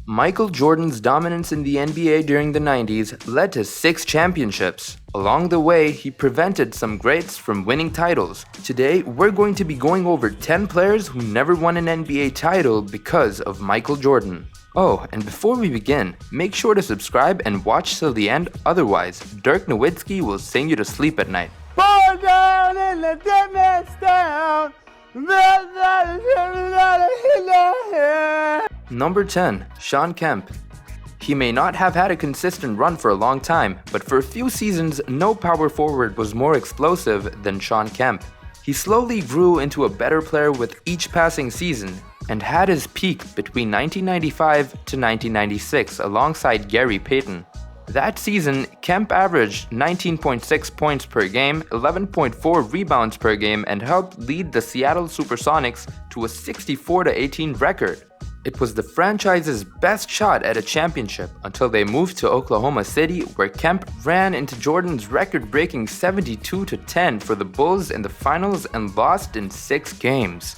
Michael Jordan's dominance in the NBA during the 90s led to 6 championships. Along the way, he prevented some greats from winning titles. Today, we're going to be going over 10 players who never won an NBA title because of Michael Jordan. Oh, and before we begin, make sure to subscribe and watch till the end, otherwise, Dirk Nowitzki will sing you to sleep at night. Fall down and let them next down. Number 10. Shawn Kemp. He may not have had a consistent run for a long time, but for a few seasons, no power forward was more explosive than Shawn Kemp. He slowly grew into a better player with each passing season, and had his peak between 1995 to 1996 alongside Gary Payton. That season, Kemp averaged 19.6 points per game, 11.4 rebounds per game, and helped lead the Seattle Supersonics to a 64-18 record. It was the franchise's best shot at a championship until they moved to Oklahoma City, where Kemp ran into Jordan's record-breaking 72-10 for the Bulls in the finals and lost in 6 games.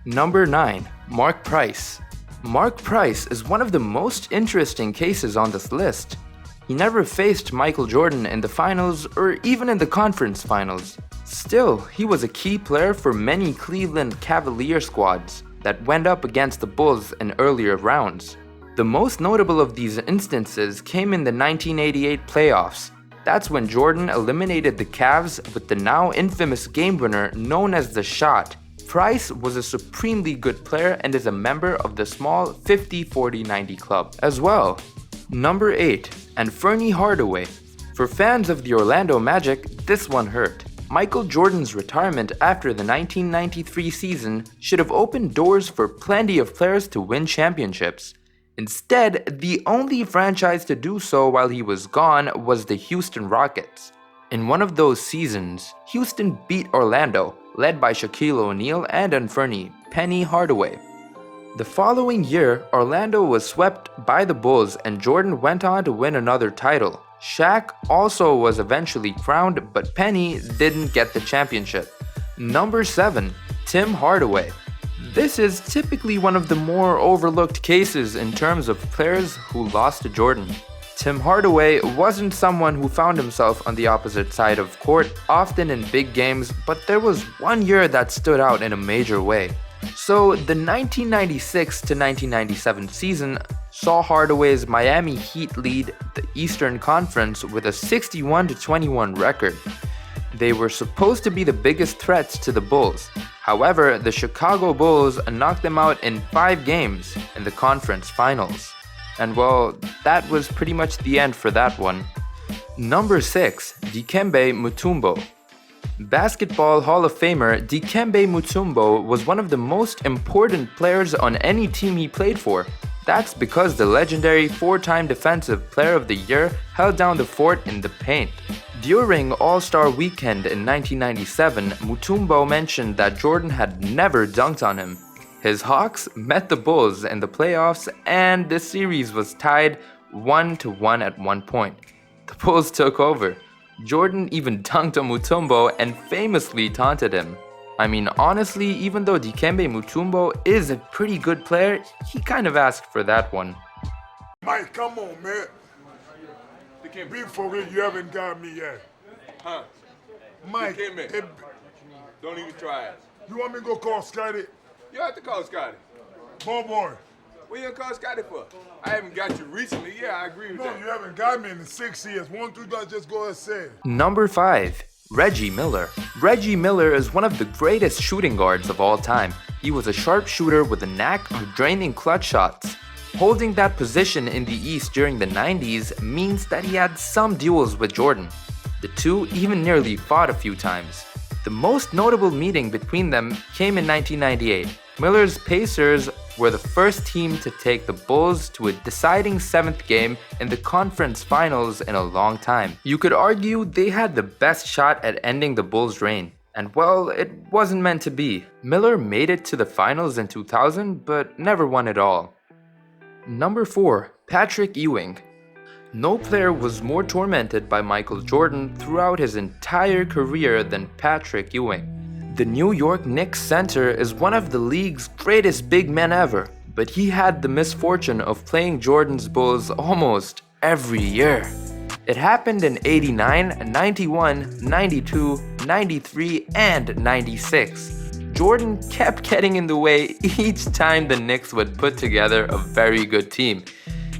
Number 9. Mark Price. Mark Price is one of the most interesting cases on this list. He never faced Michael Jordan in the finals or even in the conference finals. Still, he was a key player for many Cleveland Cavalier squads that went up against the Bulls in earlier rounds. The most notable of these instances came in the 1988 playoffs. That's when Jordan eliminated the Cavs with the now infamous game winner known as the Shot. Price was a supremely good player and is a member of the small 50-40-90 club as well. Number 8. And Fernie Hardaway. For fans of the Orlando Magic, this one hurt. Michael Jordan's retirement after the 1993 season should have opened doors for plenty of players to win championships. Instead, the only franchise to do so while he was gone was the Houston Rockets. In one of those seasons, Houston beat Orlando, led by Shaquille O'Neal and Fernie Hardaway. The following year, Orlando was swept by the Bulls and Jordan went on to win another title. Shaq also was eventually crowned, but Penny didn't get the championship. Number 7. Tim Hardaway. This is typically one of the more overlooked cases in terms of players who lost to Jordan. Tim Hardaway wasn't someone who found himself on the opposite side of court often in big games, but there was one year that stood out in a major way. So, the 1996 to 1997 season saw Hardaway's Miami Heat lead the Eastern Conference with a 61-21 record. They were supposed to be the biggest threats to the Bulls. However, the Chicago Bulls knocked them out in 5 games in the conference finals. And well, that was pretty much the end for that one. Number 6. Dikembe Mutombo. Basketball Hall of Famer Dikembe Mutombo was one of the most important players on any team he played for. That's because the legendary 4-time Defensive Player of the Year held down the fort in the paint. During All-Star Weekend in 1997, Mutombo mentioned that Jordan had never dunked on him. His Hawks met the Bulls in the playoffs and the series was tied 1-1 at one point. The Bulls took over. Jordan even dunked on Mutombo and famously taunted him. I mean, honestly, even though Dikembe Mutombo is a pretty good player, he kind of asked for that one. Mike, come on, man. Be for real, you haven't got me yet. Huh? Mike, Don't even try it. you want me to go call Scotty? You have to call Scotty. Boy. What you gonna call Scotty for? I haven't got you recently. Yeah, I agree with No, that. you haven't got me in the 6 years. 1, 2, just go ahead and say it. Number 5. Reggie Miller. Reggie Miller is one of the greatest shooting guards of all time. He was a sharpshooter with a knack of draining clutch shots. Holding that position in the East during the 90s means that he had some duels with Jordan. The two even nearly fought a few times. The most notable meeting between them came in 1998. Miller's Pacers were the first team to take the Bulls to a deciding 7th game in the conference finals in a long time. You could argue they had the best shot at ending the Bulls' reign. And well, it wasn't meant to be. Miller made it to the finals in 2000, but never won it all. Number 4. Patrick Ewing. No player was more tormented by Michael Jordan throughout his entire career than Patrick Ewing. The New York Knicks center is one of the league's greatest big men ever. but he had the misfortune of playing Jordan's Bulls almost every year. It happened in 89, 91, 92, 93, and 96. Jordan kept getting in the way each time the Knicks would put together a very good team.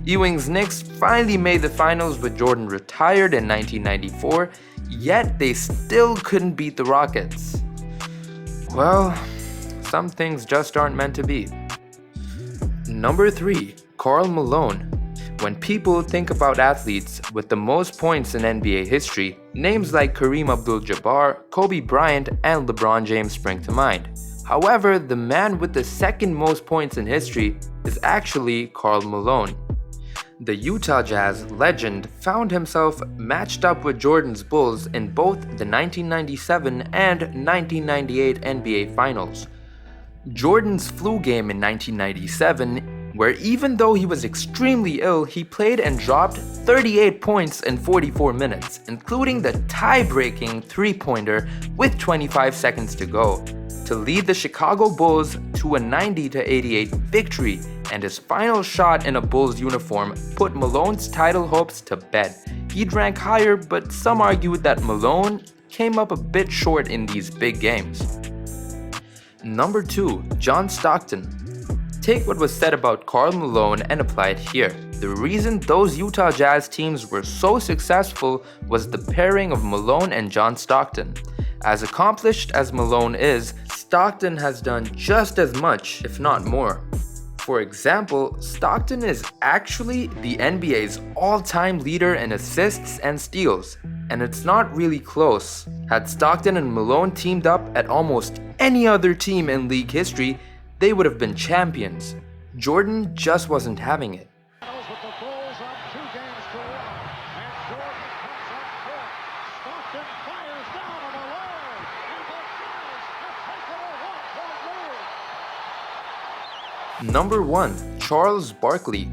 Ewing's Knicks finally made the finals with Jordan retired in 1994, yet they still couldn't beat the Rockets. Well, some things just aren't meant to be. Number 3. Karl Malone. When people think about athletes with the most points in NBA history, names like Kareem Abdul-Jabbar, Kobe Bryant, and LeBron James spring to mind. However, the man with the second most points in history is actually Karl Malone. The Utah Jazz legend found himself matched up with Jordan's Bulls in both the 1997 and 1998 NBA Finals. Jordan's flu game in 1997, where even though he was extremely ill, he played and dropped 38 points in 44 minutes, including the tie-breaking three-pointer with 25 seconds to go, to lead the Chicago Bulls to a 90-88 victory, and his final shot in a Bulls uniform put Malone's title hopes to bed. He'd rank higher, but some argued that Malone came up a bit short in these big games. Number 2. John Stockton. Take what was said about Karl Malone and apply it here. The reason those Utah Jazz teams were so successful was the pairing of Malone and John Stockton. As accomplished as Malone is, Stockton has done just as much, if not more. For example, Stockton is actually the NBA's all-time leader in assists and steals, and it's not really close. Had Stockton and Malone teamed up at almost any other team in league history, they would have been champions. Jordan just wasn't having it. Number 1. Charles Barkley.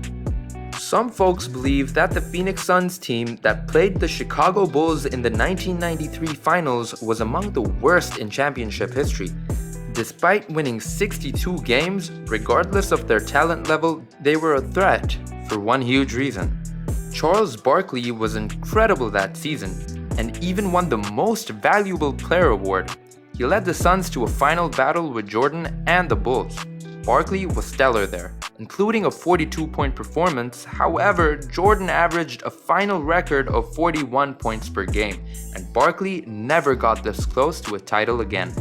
Some folks believe that the Phoenix Suns team that played the Chicago Bulls in the 1993 finals was among the worst in championship history. Despite winning 62 games, regardless of their talent level, they were a threat for one huge reason. Charles Barkley was incredible that season and even won the Most Valuable Player award. He led the Suns to a final battle with Jordan and the Bulls. Barkley was stellar there, including a 42-point performance. However, Jordan averaged a final record of 41 points per game, and Barkley never got this close to a title again.